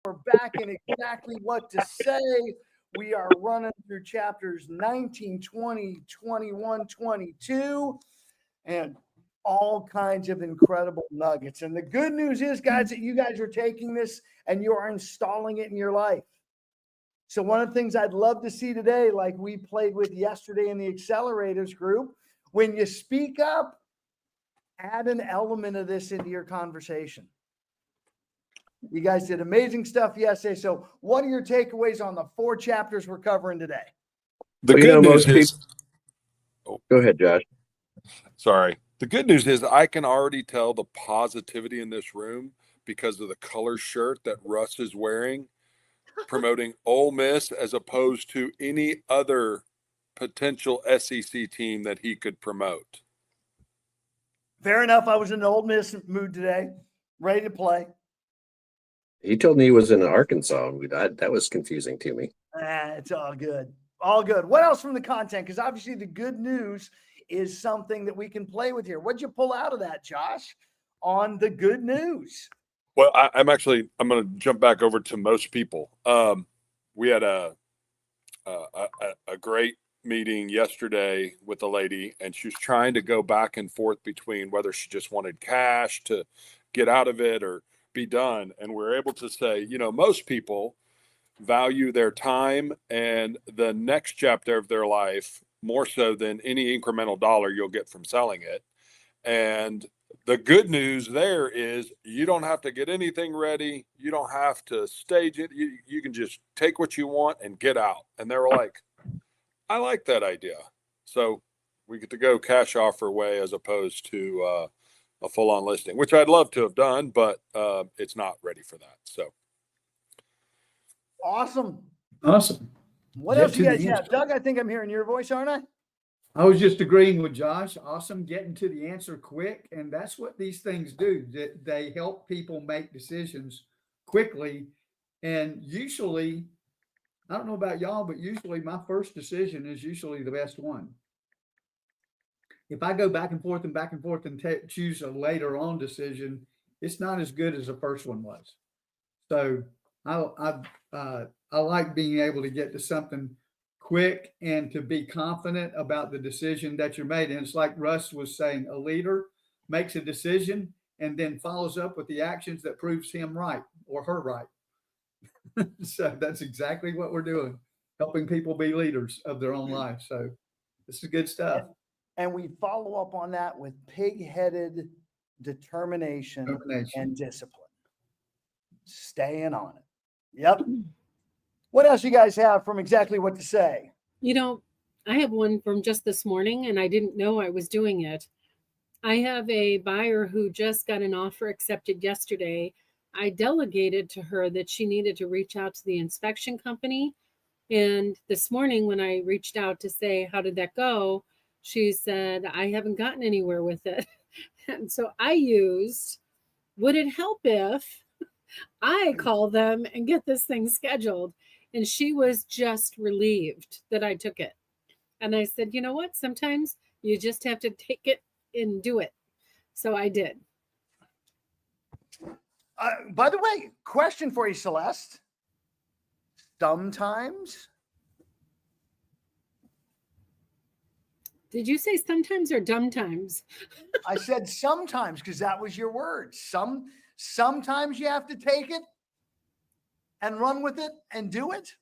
We're back in exactly what to say. We are running through chapters 19, 20, 21, 22, and all kinds of incredible nuggets. And the good news is, guys, that you guys are taking this and you are installing it in your life. So one of the things I'd love to see today, like we played with yesterday in the accelerators group, when you speak up, add an element of this into your conversation. You guys did amazing stuff yesterday. So what are your takeaways on the 4 chapters we're covering today? The good news is, go ahead, Josh. Sorry. The good news is I can already tell the positivity in this room because of the color shirt that Russ is wearing, promoting Ole Miss as opposed to any other potential SEC team that he could promote. Fair enough. I was in an Ole Miss mood today, ready to play. He told me he was in Arkansas. That was confusing to me. It's all good. All good. What else from the content? Because obviously the good news is something that we can play with here. What'd you pull out of that, Josh, on the good news? Well, I'm going to jump back over to most people. We had a great meeting yesterday with a lady, and she was trying to go back and forth between whether she just wanted cash to get out of it or be done. And we're able to say, most people value their time and the next chapter of their life more so than any incremental dollar you'll get from selling it. And the good news there is you don't have to get anything ready. You don't have to stage it. You can just take what you want and get out. And they were like, I like that idea. So we get to go cash offer way as opposed to a full-on listing, which I'd love to have done, but it's not ready for that. So awesome. What Get else to you guys the have? answer. Doug, I think I'm hearing your voice, aren't I? I was just agreeing with Josh. Awesome. Getting to the answer quick. And that's what these things do. They help people make decisions quickly. And usually, I don't know about y'all, but usually my first decision is usually the best one. If I go back and forth and choose a later on decision, it's not as good as the first one was. So I like being able to get to something quick and to be confident about the decision that you're made. And it's like Russ was saying, a leader makes a decision and then follows up with the actions that proves him right or her right. So that's exactly what we're doing, helping people be leaders of their own life. So this is good stuff. And we follow up on that with pig-headed determination and discipline. Staying on it. Yep. What else you guys have from exactly what to say? I have one from just this morning, and I didn't know I was doing it. I have a buyer who just got an offer accepted yesterday. I delegated to her that she needed to reach out to the inspection company. And this morning when I reached out to say, how did that go? She said, I haven't gotten anywhere with it. And so I used, would it help if I call them and get this thing scheduled? And she was just relieved that I took it. And I said, you know what? Sometimes you just have to take it and do it. So I did. By the way, question for you, Celeste. Sometimes? Did you say sometimes or dumb times? I said sometimes because that was your word. Sometimes you have to take it and run with it and do it.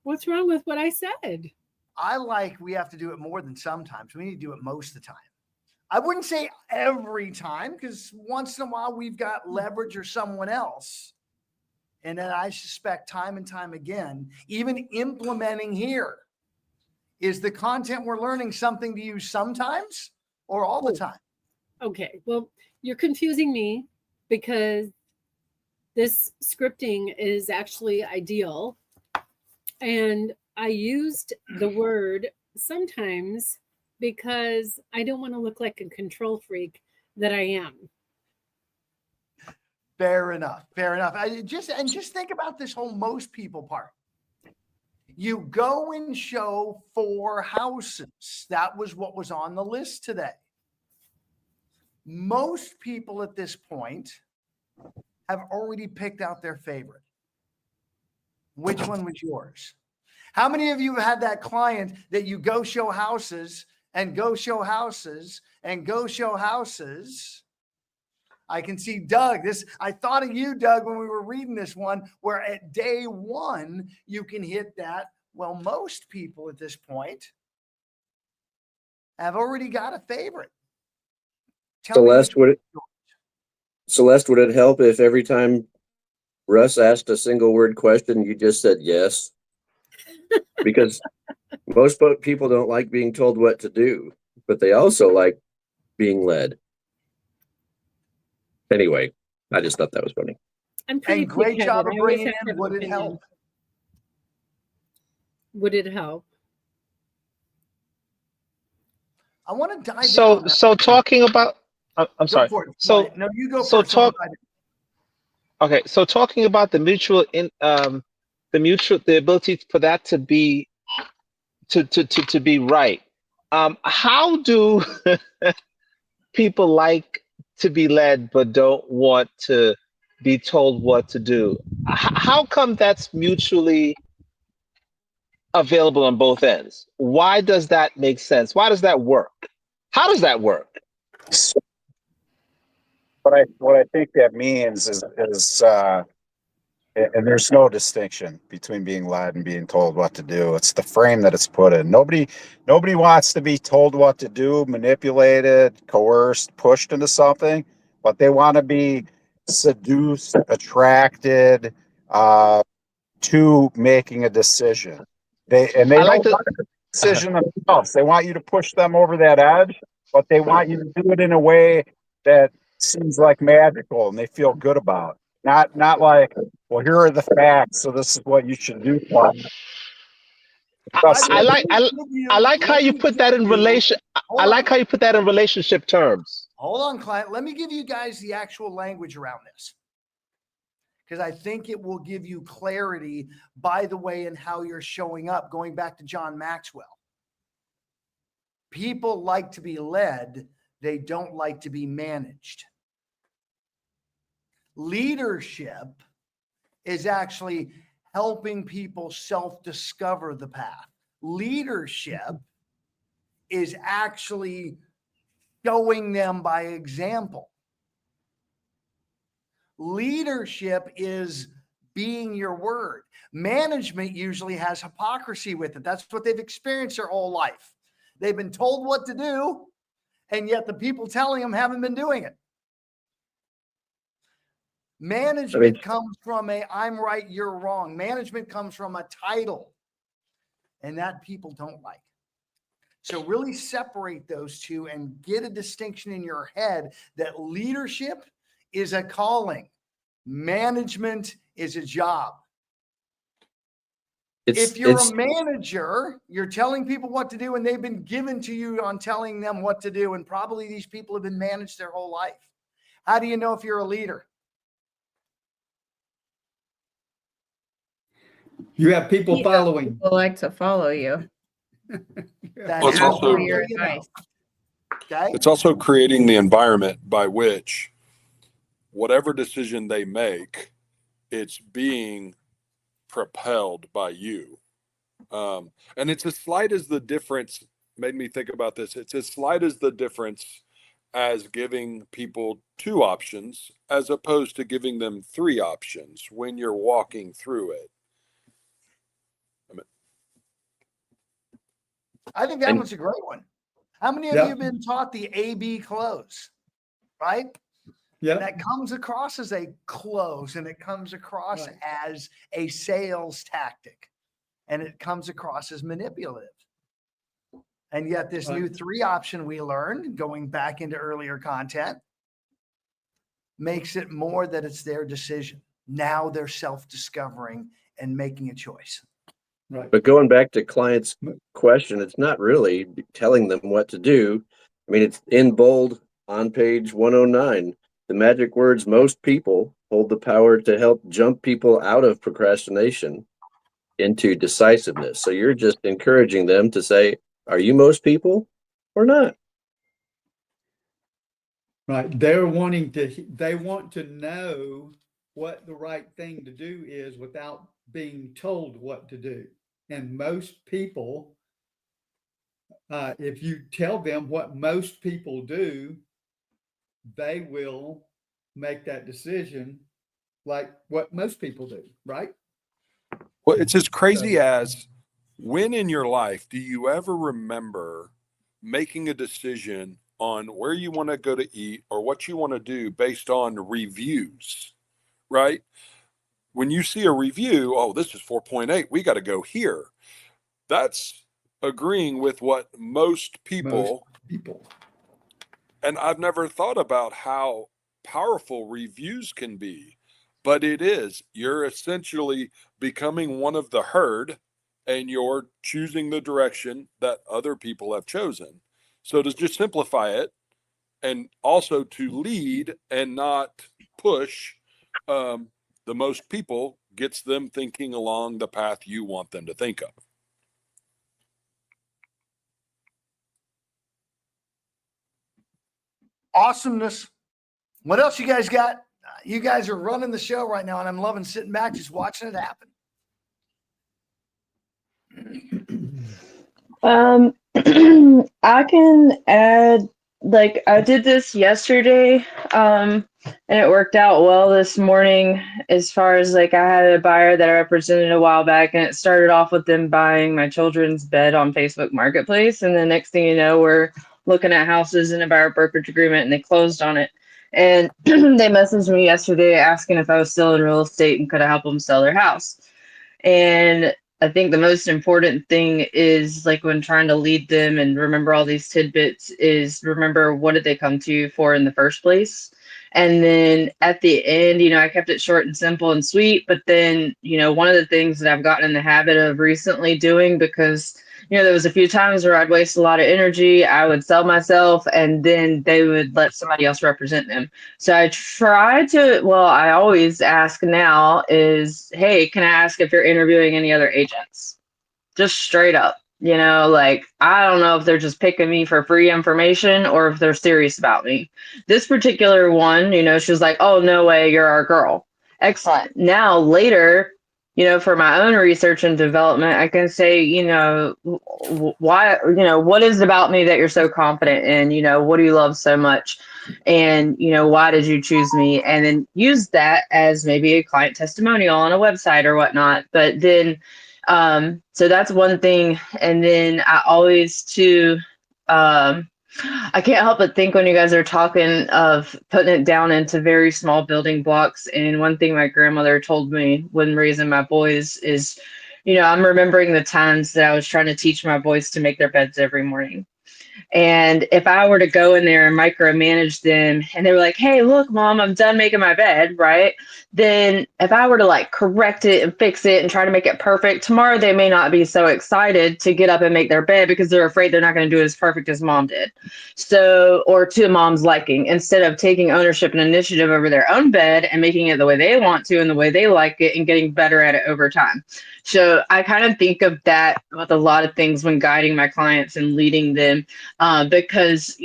What's wrong with what I said? We have to do it more than sometimes. We need to do it most of the time. I wouldn't say every time because once in a while we've got leverage or someone else. And then I suspect time and time again, even implementing here, is the content we're learning something to use sometimes or all the time? Okay, well, you're confusing me because this scripting is actually ideal. And I used the word sometimes because I don't want to look like a control freak that I am. Fair enough. Just think about this whole most people part. You go and show 4 houses. That was what was on the list today. Most people at this point have already picked out their favorite. Which one was yours? How many of you had that client that you go show houses and go show houses and go show houses? I can see Doug. I thought of you, Doug, when we were reading this one, where at day one, you can hit that. Well, most people at this point have already got a favorite. Celeste, would it help if every time Russ asked a single word question, you just said yes? Because most people don't like being told what to do, but they also like being led. Anyway, I just thought that was funny. I'm pretty And great job of pig-headed. I always bringing have to in, have an would it opinion. help? Would it help? I want to dive So in. so talking about, I'm Go sorry. for it. So No, you go so first. I'll talk. dive in. Okay, so talking about the the ability for that to be to be right. How do people like to be led but don't want to be told what to do? How come that's mutually available on both ends? Why does that make sense? Why does that work? How does that work? What I think that means is and there's no distinction between being led and being told what to do. It's the frame that it's put in. Nobody wants to be told what to do, manipulated, coerced, pushed into something, but they want to be seduced, attracted to making a decision. They I like don't to. want a decision themselves. They want you to push them over that edge, but they want you to do it in a way that seems like magical and they feel good about. Not like, well, here are the facts, so this is what you should do. I, I Let like me I, give I you- like how let you me put that give in you- relation. hold I like on. how you put that in relationship terms. Hold on, client. Let me give you guys the actual language around this, because I think it will give you clarity, by the way, in how you're showing up. Going back to John Maxwell, people like to be led. They don't like to be managed. Leadership is actually helping people self-discover the path. Leadership is actually showing them by example. Leadership is being your word. Management usually has hypocrisy with it. That's what they've experienced their whole life. They've been told what to do, and yet the people telling them haven't been doing it. Management comes from I'm right, you're wrong. Management comes from a title, and that people don't like. So really separate those two and get a distinction in your head that leadership is a calling. Management is a job. If you're a manager, you're telling people what to do, and they've been given to you on telling them what to do. And probably these people have been managed their whole life. How do you know if you're a leader? You have people following. People like to follow you. That Well, it's is also- how you know. advice. Okay. It's also creating the environment by which whatever decision they make, it's being propelled by you. And it's as slight as the difference, made me think about this. It's as slight as the difference as giving people 2 options as opposed to giving them 3 options when you're walking through it. I think that one's a great one. How many of you have been taught the A-B close, right? Yeah. That comes across as a close, and it comes across as a sales tactic, and it comes across as manipulative. And yet this new 3 option we learned, going back into earlier content, makes it more that it's their decision. Now they're self-discovering and making a choice. Right. But going back to client's question, it's not really telling them what to do. I mean, it's in bold on page 109. The magic words, most people, hold the power to help jump people out of procrastination into decisiveness. So you're just encouraging them to say, are you most people or not? Right. They want to know what the right thing to do is without being told what to do. And most people, if you tell them what most people do, they will make that decision like what most people do, right? Well, it's as crazy as when in your life do you ever remember making a decision on where you want to go to eat or what you want to do based on reviews, right? When you see a review, oh, this is 4.8, we got to go here. That's agreeing with what most people. And I've never thought about how powerful reviews can be, but it is. You're essentially becoming one of the herd and you're choosing the direction that other people have chosen. So to just simplify it and also to lead and not push, the most people gets them thinking along the path you want them to think of. Awesomeness. What else you guys got? You guys are running the show right now, and I'm loving sitting back just watching it happen. I can add, like, I did this yesterday, and it worked out well this morning as far as, like, I had a buyer that I represented a while back, and it started off with them buying my children's bed on Facebook Marketplace, and the next thing you know, we're looking at houses in a buyer brokerage agreement, and they closed on it. And they messaged me yesterday asking if I was still in real estate and could I help them sell their house. And I think the most important thing is, like, when trying to lead them and remember all these tidbits, is remember what did they come to you for in the first place. And then at the end, I kept it short and simple and sweet. But then, one of the things that I've gotten in the habit of recently doing, because there was a few times where I'd waste a lot of energy, I would sell myself, and then they would let somebody else represent them. So I try to, I always ask now is, hey, can I ask if you're interviewing any other agents? Just straight up, like, I don't know if they're just picking me for free information or if they're serious about me. This particular one, she was like, oh, no way, you're our girl. Excellent. Now later, for my own research and development, I can say, why, what is it about me that you're so confident in? What do you love so much? And, why did you choose me? And then use that as maybe a client testimonial on a website or whatnot. But then, so that's one thing. And then I always too, I can't help but think when you guys are talking of putting it down into very small building blocks. And one thing my grandmother told me when raising my boys is, I'm remembering the times that I was trying to teach my boys to make their beds every morning. And if I were to go in there and micromanage them and they were like, hey, look, Mom, I'm done making my bed, right? Then if I were to like correct it and fix it and try to make it perfect, tomorrow they may not be so excited to get up and make their bed because they're afraid they're not going to do it as perfect as Mom did. So, or to Mom's liking, instead of taking ownership and initiative over their own bed and making it the way they want to and the way they like it and getting better at it over time. So I kind of think of that with a lot of things when guiding my clients and leading them. Because,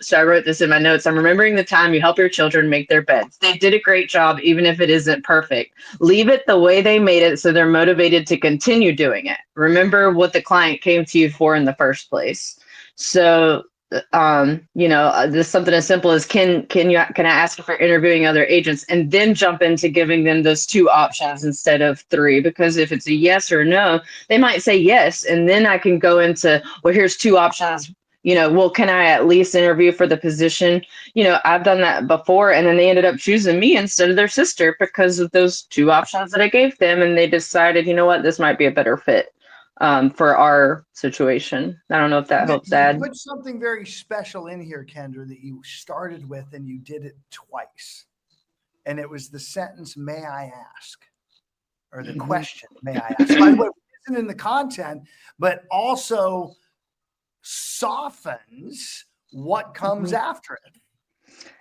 so I wrote this in my notes. I'm remembering the time you help your children make their beds. They did a great job, even if it isn't perfect. Leave it the way they made it so they're motivated to continue doing it. Remember what the client came to you for in the first place. So, there's something as simple as can I ask if you're interviewing other agents, and then jump into giving them those two options instead of three, because if it's a yes or no, they might say yes, and then I can go into, well, here's two options. Can I at least interview for the position? I've done that before, and then they ended up choosing me instead of their sister because of those two options that I gave them, and they decided, this might be a better fit for our situation. I don't know if that helps add. You put something very special in here, Kendra, that you started with and you did it twice. And it was the sentence, may I ask? Or the question, may I ask? By the way, it isn't in the content, but also softens what comes after it.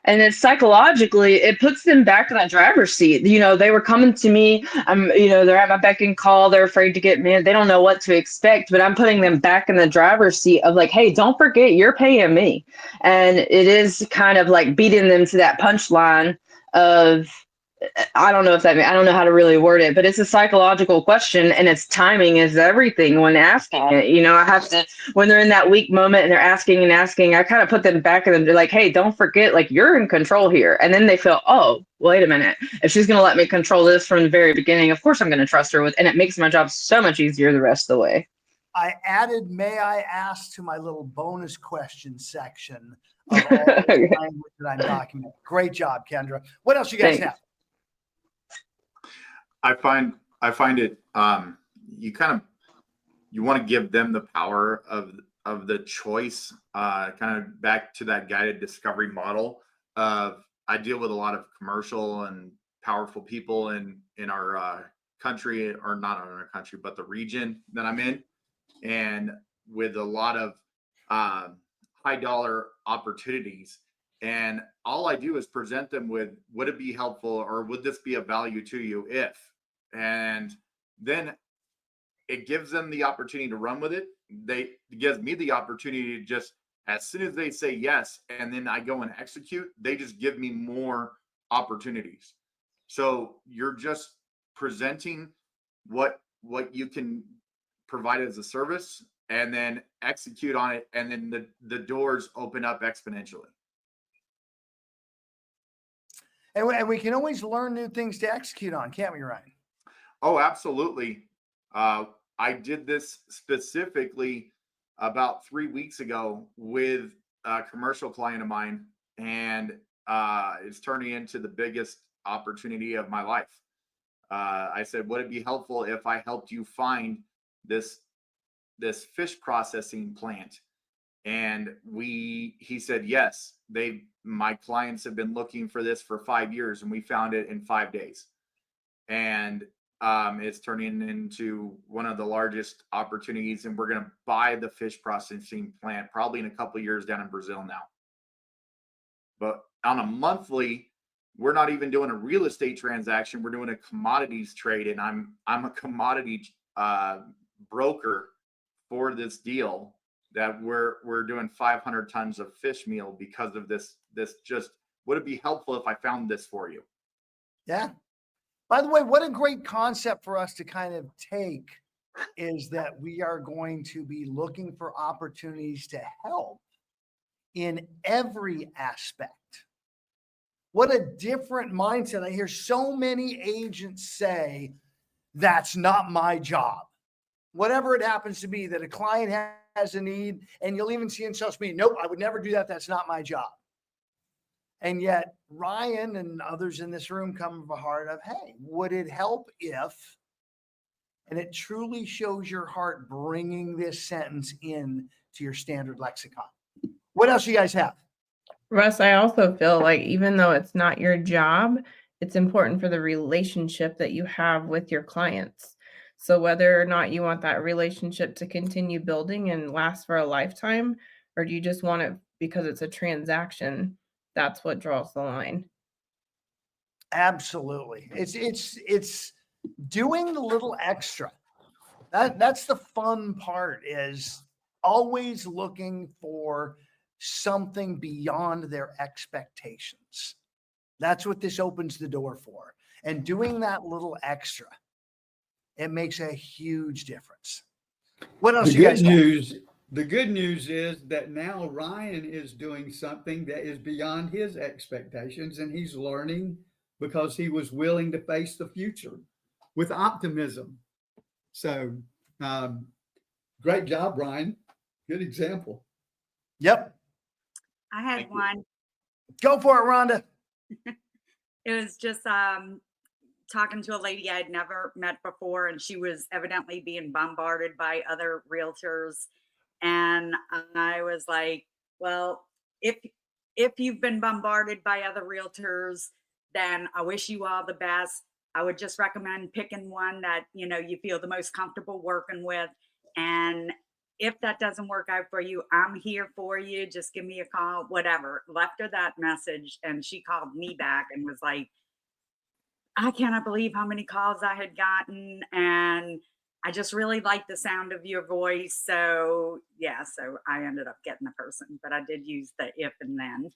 And it's psychologically, it puts them back in that driver's seat. They were coming to me. They're at my beck and call. They're afraid to get mad. They don't know what to expect, but I'm putting them back in the driver's seat of like, hey, don't forget you're paying me. And it is kind of like beating them to that punchline of, I don't know if that, I don't know how to really word it, but it's a psychological question, and it's timing is everything when asking it. You know, I have to, when they're in that weak moment and they're asking and asking, I kind of put them back in them. They're like, hey, don't forget, like, you're in control here. And then they feel, oh, wait a minute. If she's going to let me control this from the very beginning, of course I'm going to trust her with, and it makes my job so much easier the rest of the way. I added, may I ask, to my little bonus question section of all the language that I'm documenting. Great job, Kendra. What else you guys Thanks. have? I find it you want to give them the power of the choice, kind of back to that guided discovery model of, I deal with a lot of commercial and powerful people in our country, or not in our country, but the region that I'm in, and with a lot of high dollar opportunities. And all I do is present them with, would it be helpful, or would this be of value to you if? And then it gives them the opportunity to run with it. It gives me the opportunity to just, as soon as they say yes, and then I go and execute, they just give me more opportunities. So you're just presenting what you can provide as a service, and then execute on it, and then the doors open up exponentially. And we can always learn new things to execute on, can't we, Ryan? Oh, absolutely. I did this specifically about 3 weeks ago with a commercial client of mine, and it's turning into the biggest opportunity of my life. I said, would it be helpful if I helped you find this fish processing plant? And he said, yes, my clients have been looking for this for 5 years, and we found it in 5 days. And it's turning into one of the largest opportunities, and we're going to buy the fish processing plant probably in a couple of years down in Brazil now. But on a monthly, we're not even doing a real estate transaction. We're doing a commodities trade, and I'm a commodity broker for this deal, that we're doing 500 tons of fish meal because of this. Just, would it be helpful if I found this for you? Yeah. By the way, what a great concept for us to kind of take is that we are going to be looking for opportunities to help in every aspect. What a different mindset. I hear so many agents say, that's not my job. Whatever it happens to be, that a client has a need, and you'll even see in social media, nope, I would never do that. That's not my job. And yet Ryan and others in this room come from a heart of, hey, would it help if, and it truly shows your heart bringing this sentence in to your standard lexicon. What else you guys have? Russ, I also feel like even though it's not your job, it's important for the relationship that you have with your clients. So whether or not you want that relationship to continue building and last for a lifetime, or do you just want it because it's a transaction, that's what draws the line. Absolutely. It's doing a little extra. That's the fun part, is always looking for something beyond their expectations. That's what this opens the door for. And doing that little extra, it makes a huge difference. What else The you guys have? The good news is that now Ryan is doing something that is beyond his expectations, and he's learning because he was willing to face the future with optimism. So, great job, Ryan. Good example. Yep. I had Thank you. one. Go for it, Rhonda. It was just talking to a lady I'd never met before, and she was evidently being bombarded by other realtors. And I was like, well, if you've been bombarded by other realtors, then I wish you all the best. I would just recommend picking one that, you feel the most comfortable working with. And if that doesn't work out for you, I'm here for you. Just give me a call, whatever. Left her that message, and she called me back and was like, I cannot believe how many calls I had gotten, and I just really liked the sound of your voice. So yeah, so I ended up getting the person, but I did use the if and then.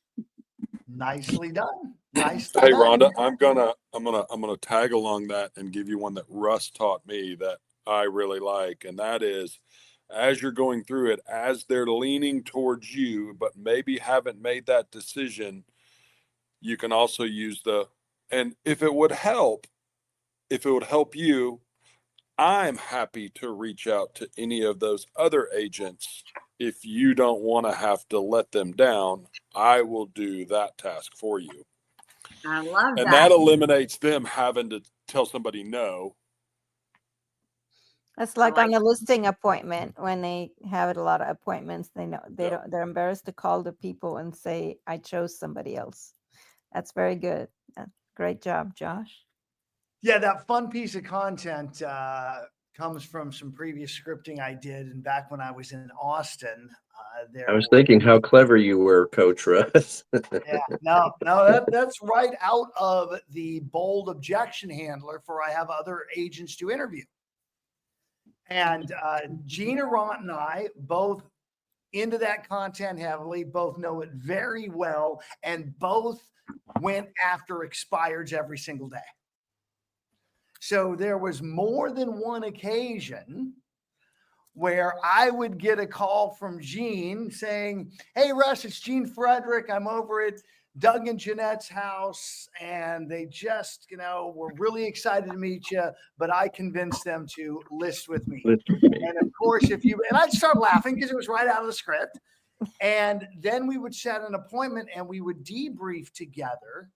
Nicely done. Nicely Hey, done. Rhonda, I'm gonna tag along that and give you one that Russ taught me that I really like, and that is, as you're going through it, as they're leaning towards you, but maybe haven't made that decision, you can also use and if it would help you, I'm happy to reach out to any of those other agents. If you don't want to have to let them down, I will do that task for you. I love And that. that eliminates them having to tell somebody no. That's like on like a listing appointment when they have a lot of appointments. They know they Yeah. don't. They're embarrassed to call the people and say, "I chose somebody else." That's very good. Great job, Josh. Yeah, that fun piece of content comes from some previous scripting I did, and back when I was in Austin, I was thinking how clever you were, Coach Russ. Yeah, no, that's right out of the bold objection handler for I have other agents to interview. And Gina Ront and I both into that content heavily, both know it very well, and both went after expireds every single day. So there was more than one occasion where I would get a call from Gene saying, "Hey, Russ, it's Gene Frederick. I'm over at Doug and Jeanette's house, and they just, were really excited to meet you, but I convinced them to list with me." And of course, and I'd start laughing because it was right out of the script. And then we would set an appointment and we would debrief together.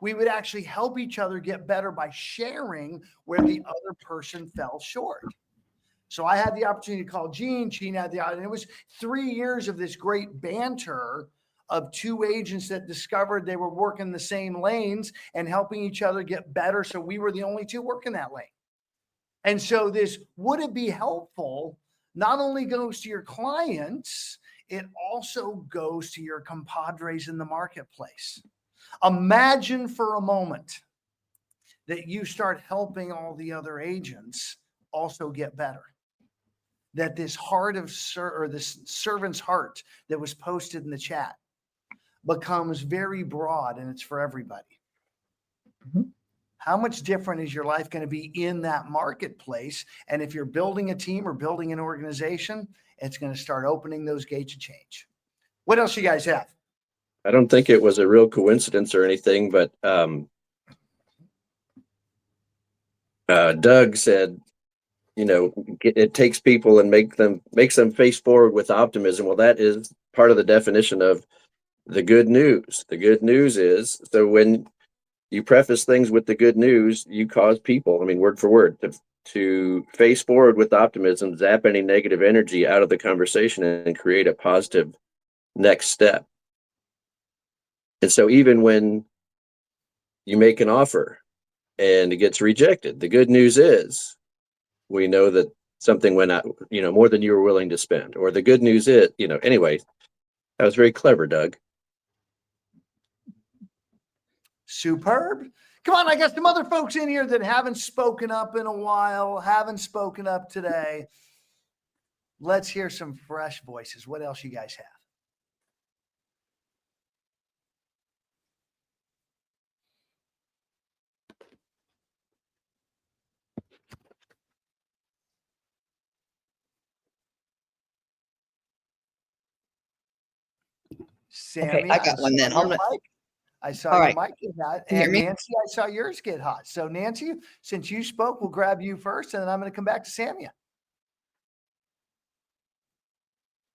We would actually help each other get better by sharing where the other person fell short. So I had the opportunity to call Gene. Gene had the opportunity. It was 3 years of this great banter of two agents that discovered they were working the same lanes and helping each other get better. So we were the only two working that lane. And so this would it be helpful not only goes to your clients, it also goes to your compadres in the marketplace. Imagine for a moment that you start helping all the other agents also get better. That this this servant's heart that was posted in the chat becomes very broad and it's for everybody. Mhm. How much different is your life going to be in that marketplace? And if you're building a team or building an organization, it's going to start opening those gates of change. What else you guys have? I don't think it was a real coincidence or anything, but Doug said, it takes people and makes them face forward with optimism. Well, that is part of the definition of the good news. The good news is, so when you preface things with the good news, you cause people, word for word, to face forward with optimism, zap any negative energy out of the conversation and create a positive next step. And so even when you make an offer and it gets rejected, the good news is we know that something went out, more than you were willing to spend. Or the good news is, anyway, that was very clever, Doug. Superb. Come on, I got some other folks in here that haven't spoken up in a while, haven't spoken up today. Let's hear some fresh voices. What else you guys have? Sammy, Okay, I got one then. I saw All your right. mic get hot. Can you hear And me? Nancy, I saw yours get hot. So Nancy, since you spoke, we'll grab you first, and then I'm going to come back to Samia.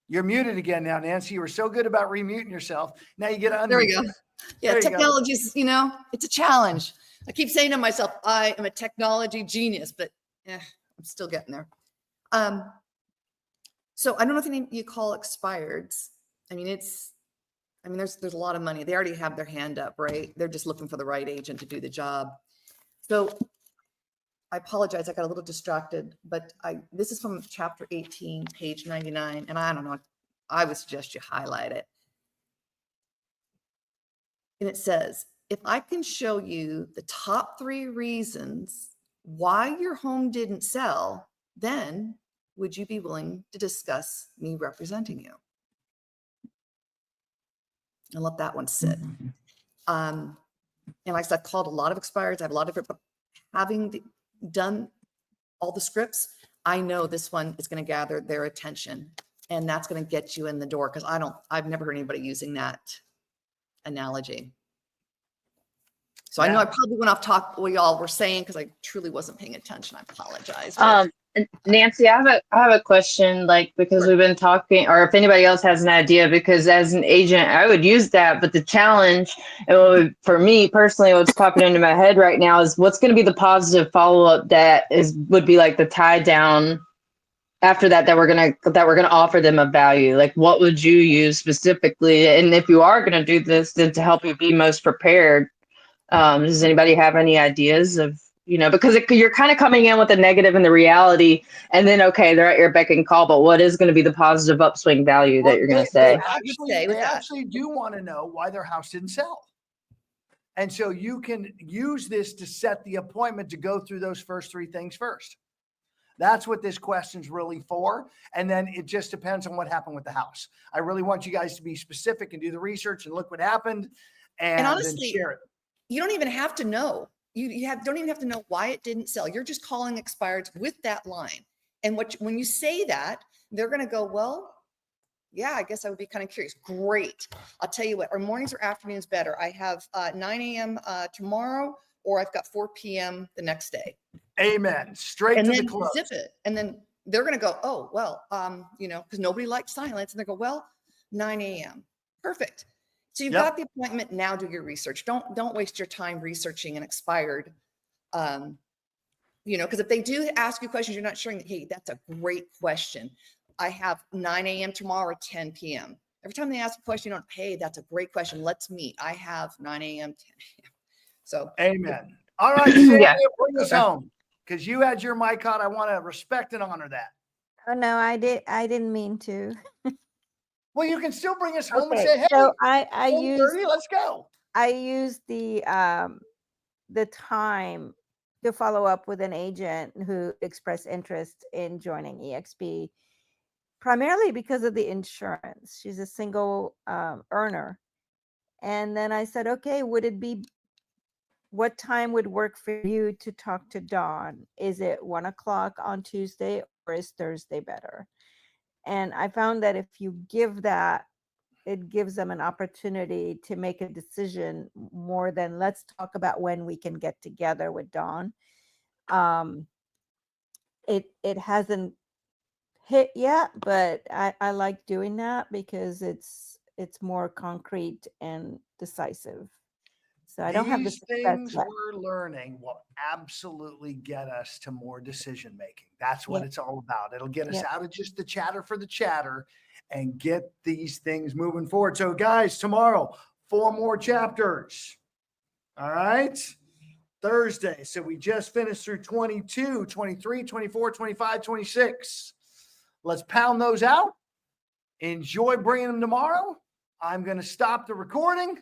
You're muted again now, Nancy. You were so good about remuting yourself. Now you get to unmute. There we go. Yeah, There you go. technology's, it's a challenge. I keep saying to myself, I am a technology genius, but I'm still getting there. So I don't know if any of you call expireds. There's a lot of money. They already have their hand up, right? They're just looking for the right agent to do the job. So I apologize. I got a little distracted, but this is from chapter 18, page 99. And I don't know, I would suggest you highlight it. And it says, if I can show you the top 3 reasons why your home didn't sell, then would you be willing to discuss me representing you? and let that one sit. And like I said, I've called a lot of expireds. I have a lot of different, but having done all the scripts, I know this one is going to gather their attention, and that's going to get you in the door. Cause I've never heard anybody using that analogy. So I know I probably went off top what y'all were saying, because I truly wasn't paying attention. I apologize. Nancy, I have a question, like, because we've been talking, or if anybody else has an idea, because as an agent, I would use that, but the challenge, and for me personally, what's popping into my head right now is what's going to be the positive follow-up that would be like the tie down after that we're gonna offer them a value. Like, what would you use specifically? And if you are going to do this, then to help you be most prepared, does anybody have any ideas of, because you're kind of coming in with the negative and the reality, and then, okay, they're at your beck and call, but what is going to be the positive upswing value that you're going to say? They actually do want to know why their house didn't sell. And so you can use this to set the appointment to go through those first three things first. That's what this question's really for. And then it just depends on what happened with the house. I really want you guys to be specific and do the research and look what happened and honestly, then share it. You don't even have to know. Don't even have to know why it didn't sell. You're just calling expireds with that line. And when you say that, they're going to go, well, yeah, I guess I would be kind of curious. Great. I'll tell you what, are mornings or afternoons better? I have 9 a.m. Tomorrow, or I've got 4 p.m. the next day. Amen. Straight to the close. Zip it. And then they're going to go, oh, well, because nobody likes silence. And they go, well, 9 a.m. Perfect. So you've got the appointment. Now do your research. Don't waste your time researching an expired, because if they do ask you questions, you're not sure. Hey, that's a great question. I have 9 a.m. tomorrow or 10 p.m. Every time they ask a question, you don't, hey, that's a great question. Let's meet. I have 9 a.m., 10 a.m. So. Amen. All right, Sandra, bring us home, because you had your mic on. I want to respect and honor that. Oh, no, I didn't mean to. Well, you can still bring us home and Okay, say, hey, so I used, let's go. I used the time to follow up with an agent who expressed interest in joining EXP, primarily because of the insurance. She's a single earner. And then I said, okay, what time would work for you to talk to Dawn? Is it 1 o'clock on Tuesday, or is Thursday better? And I found that if you give that, it gives them an opportunity to make a decision more than let's talk about when we can get together with Dawn. It hasn't hit yet, but I like doing that because it's more concrete and decisive. So I don't have These things we're learning will absolutely get us to more decision making. That's what it's all about. It'll get us out of just the chatter for the chatter and get these things moving forward. So guys, tomorrow, 4 more chapters. All right. Thursday. So we just finished through 22, 23, 24, 25, 26. Let's pound those out. Enjoy bringing them tomorrow. I'm going to stop the recording.